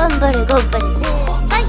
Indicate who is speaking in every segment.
Speaker 1: 頑張れ頑張れ先輩。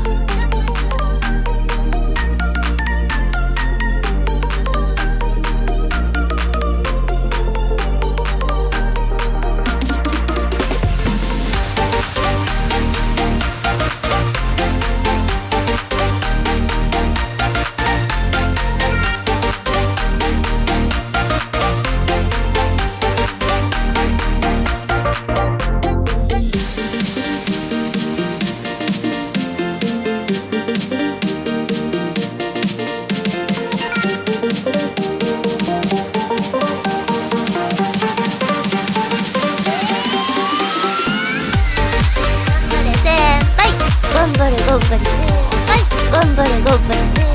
Speaker 1: 頑張れ頑張れ先輩。頑張れ頑張れ先輩。頑張れ頑張れ。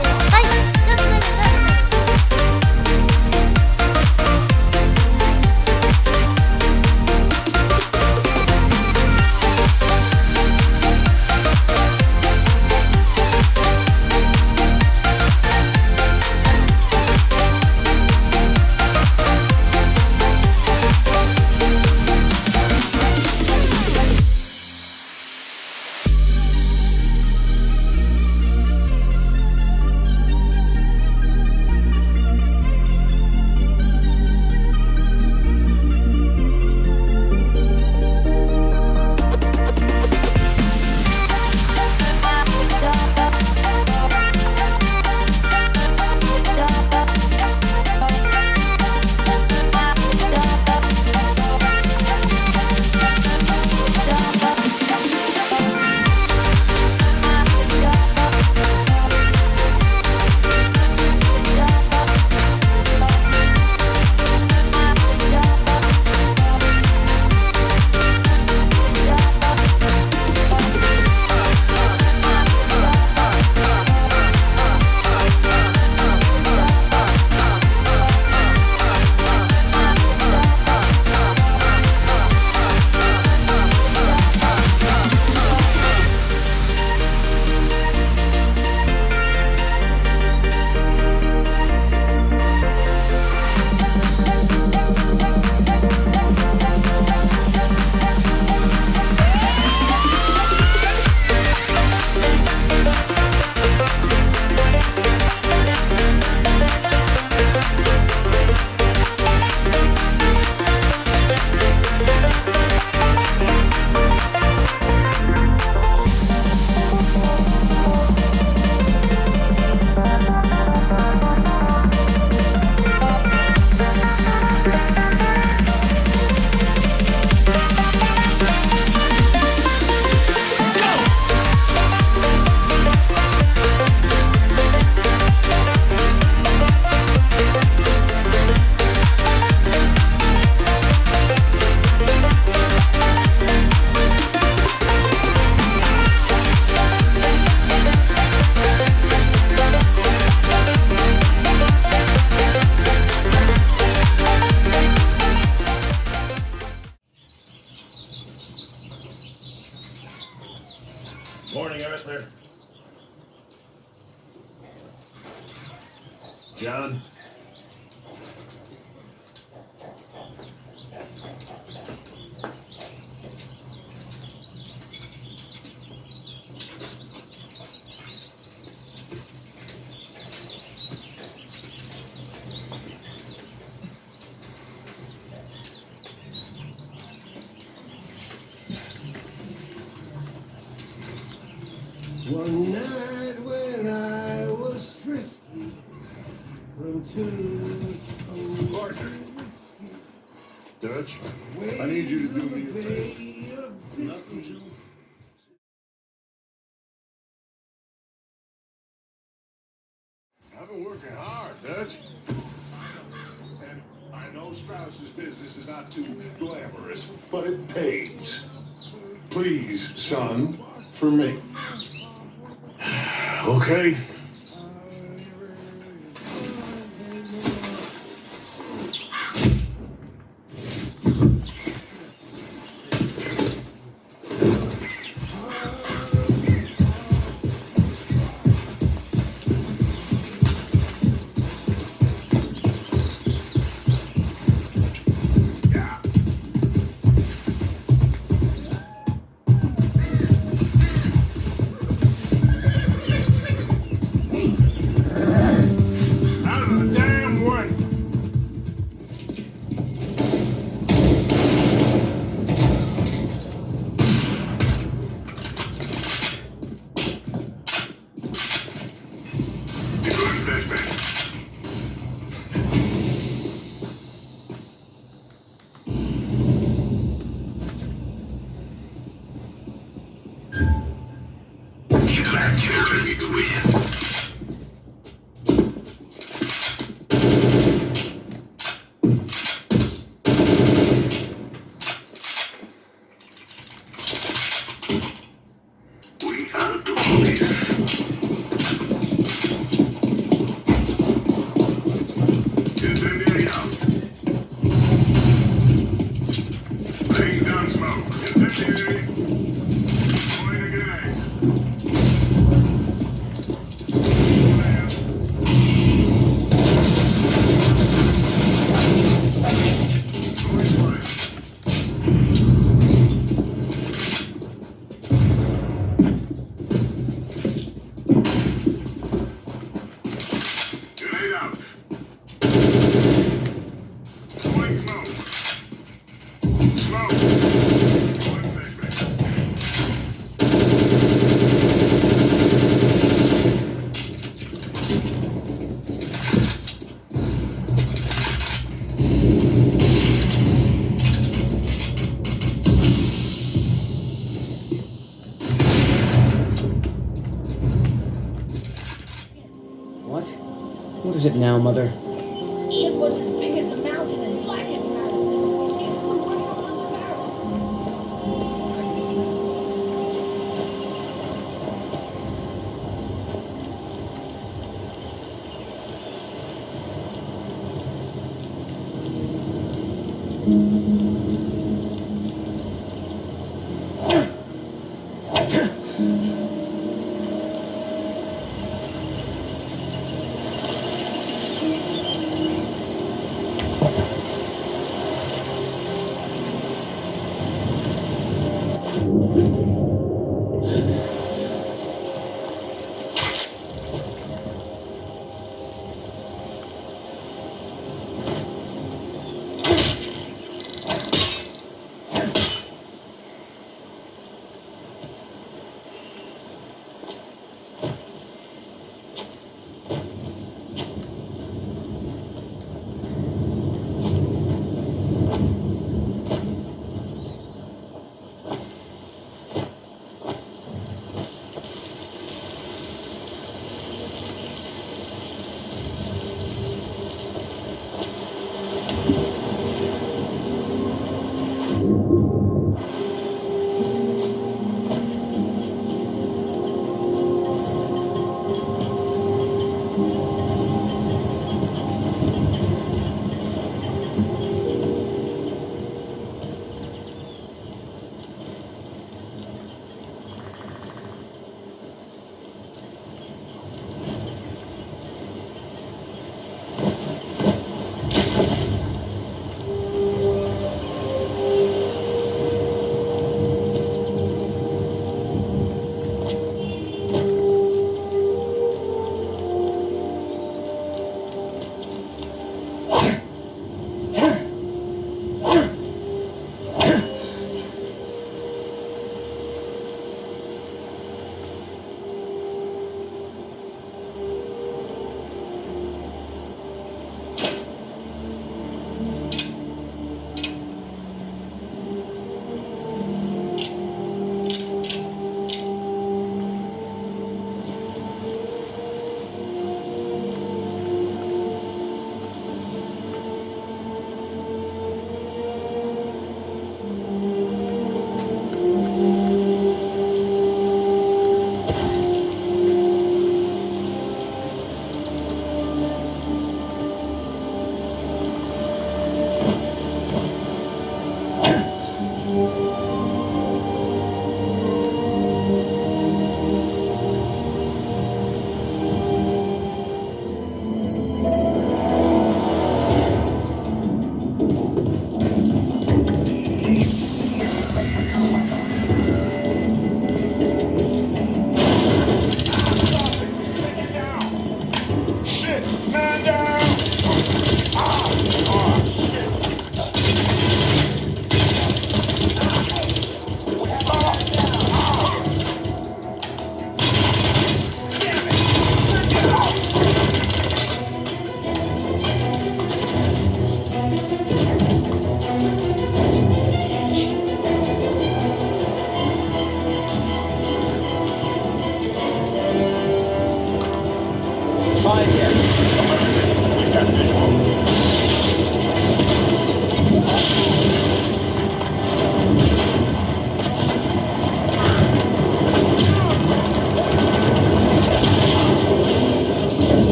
Speaker 2: Morning, Arthur. John?
Speaker 3: One night when I was frisky from two
Speaker 2: Arthur. Dutch, I need you to do me a favor. Nothing to... I've been working hard, Dutch. And I know Strauss's business is not too glamorous, but it pays. Please, son, for me. Okay?
Speaker 4: ready to win. We are the police. Incendiary out. Laying down smoke. Incendiary. Throwing a grenade. Throwing fire. Grenade out. Throwing smoke. Smoke. Throwing flashbang.
Speaker 5: What? What is it now, Mother?
Speaker 6: It was as big as the mountain and black as metal. It flew right out of the barrel.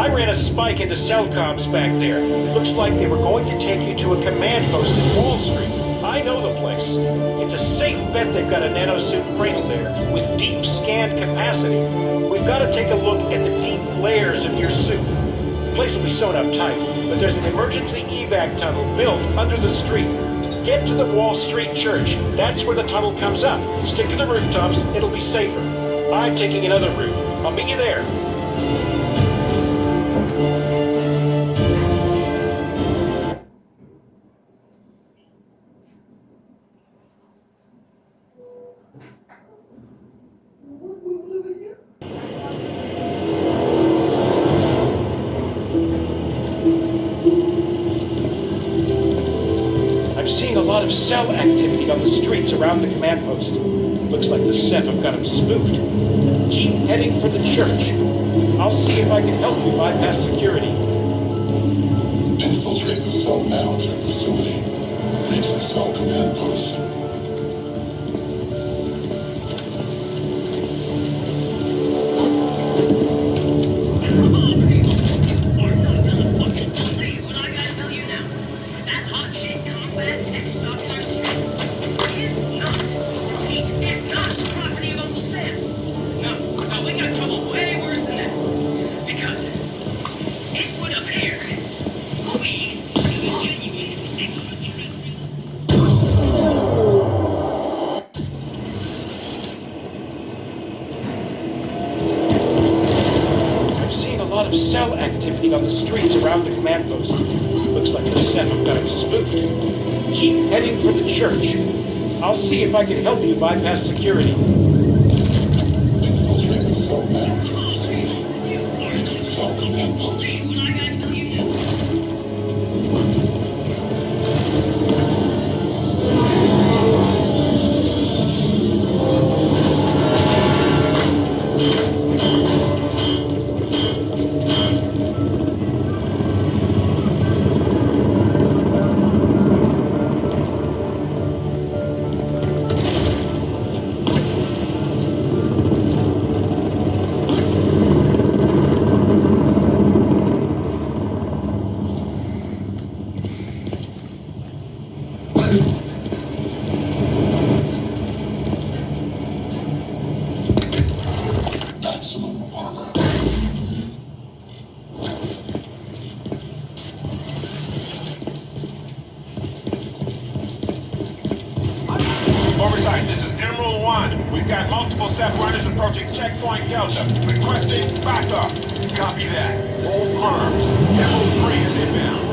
Speaker 7: I ran a spike into cell comms back there. Looks like they were going to take you to a command post in Wall Street. I know the place. It's a safe bet they've got a nanosuit cradle there with deep scanned capacity. We've got to take a look at the deep layers of your suit. The place will be sewn up tight, but there's an emergency evac tunnel built under the street. Get to the Wall Street Church. That's where the tunnel comes up. Stick to the rooftops. It'll be safer. I'm taking another route. I'll meet you there. I'm seeing a lot of cell activity on the streets around the command post. Looks like the Ceph have got them spooked. Keep heading for the church. I'll see if I can help you bypass security.
Speaker 8: Infiltrate the cell management facility. Reach the cell command post.
Speaker 7: Cell activity on the streets around the command post. Looks like the Ceph have got him spooked. Keep heading for the church. I'll see if I can help you bypass security.
Speaker 8: Infiltrate the cell management facility. Reach the cell command post. Maximum armor.
Speaker 4: Oversight, this is Emerald 1. We've got multiple Ceph runners approaching checkpoint Delta. Requesting backup. Copy that. Hold firm. Emerald 3 is inbound.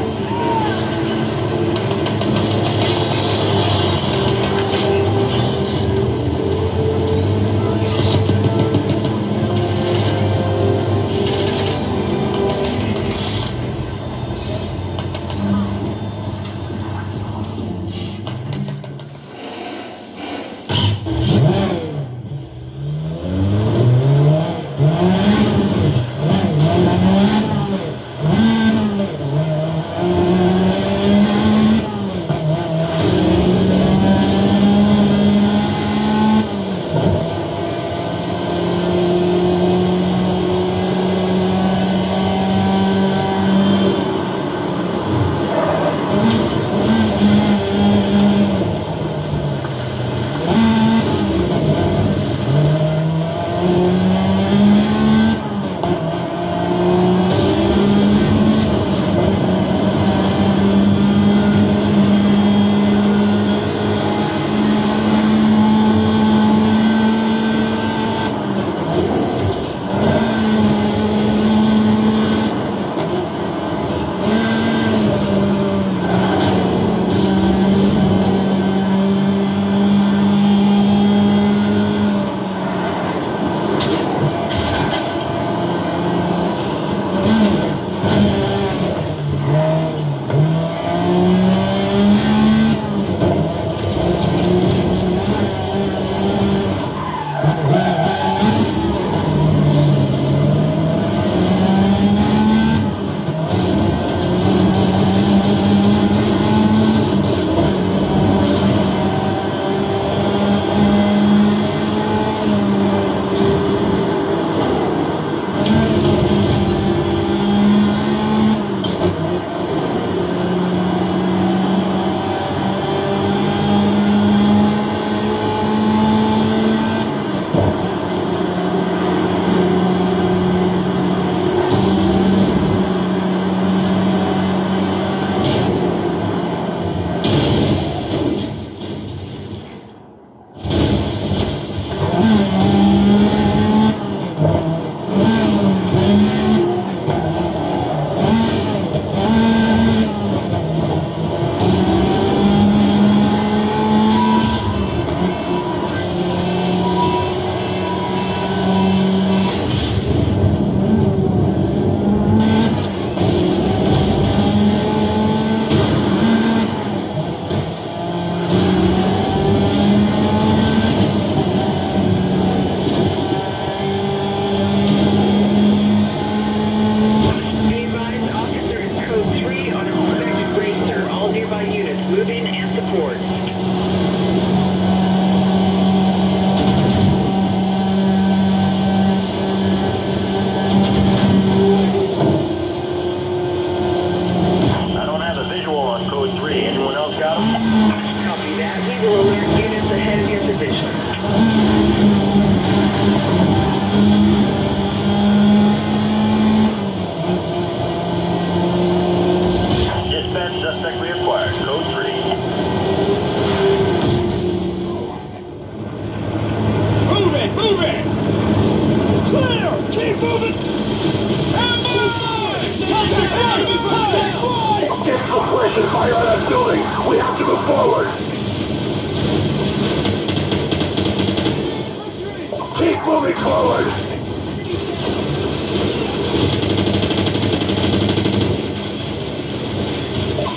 Speaker 2: Keep moving forward.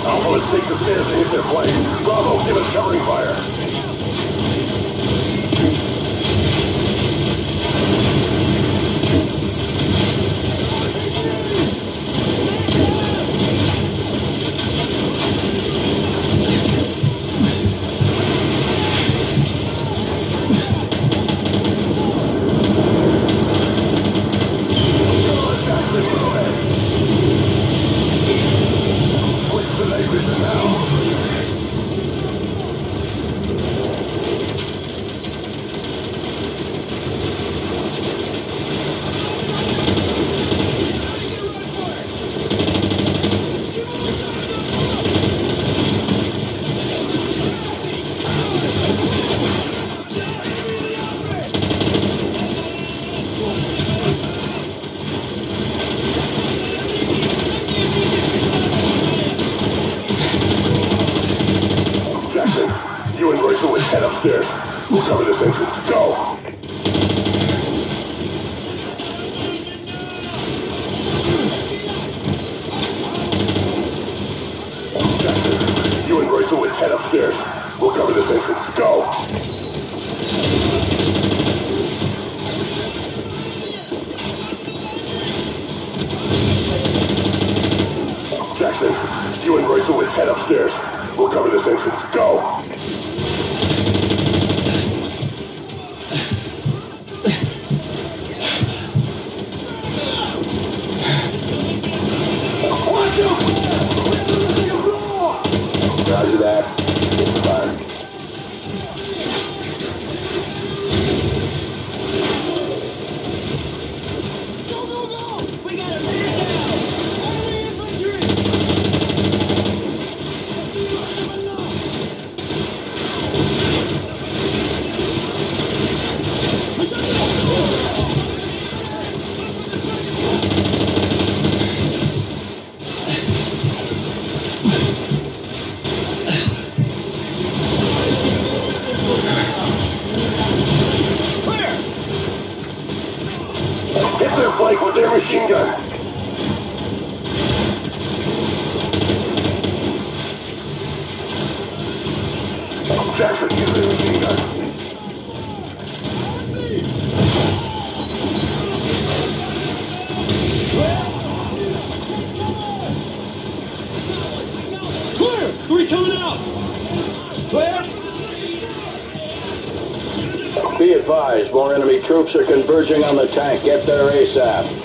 Speaker 2: Alpha, let's take the stairs to hit their plane. Bravo, give us covering fire. You and Royce will head upstairs. We'll cover this entrance. Go! Jackson, you and Royce will head upstairs. We'll cover this entrance. Go! Jackson, you and Royce will head upstairs. We'll cover this entrance. Go! Roger that. It's fire.
Speaker 3: Go, go, go! We got a man down! Enemy infantry!
Speaker 2: Hit their flank with their machine gun. Jackson, use their machine gun.
Speaker 3: Clear! Three coming out! Clear!
Speaker 9: Be advised, more enemy troops are converging on the tank. Get there ASAP.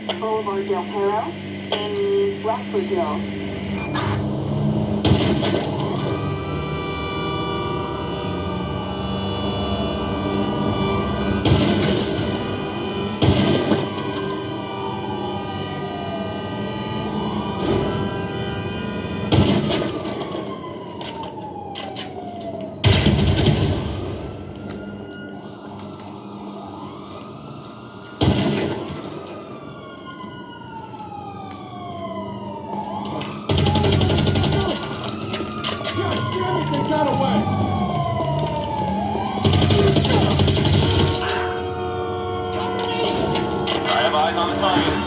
Speaker 10: Boulevard Del Perro in Rockford Hills.
Speaker 4: I have eyes on the target.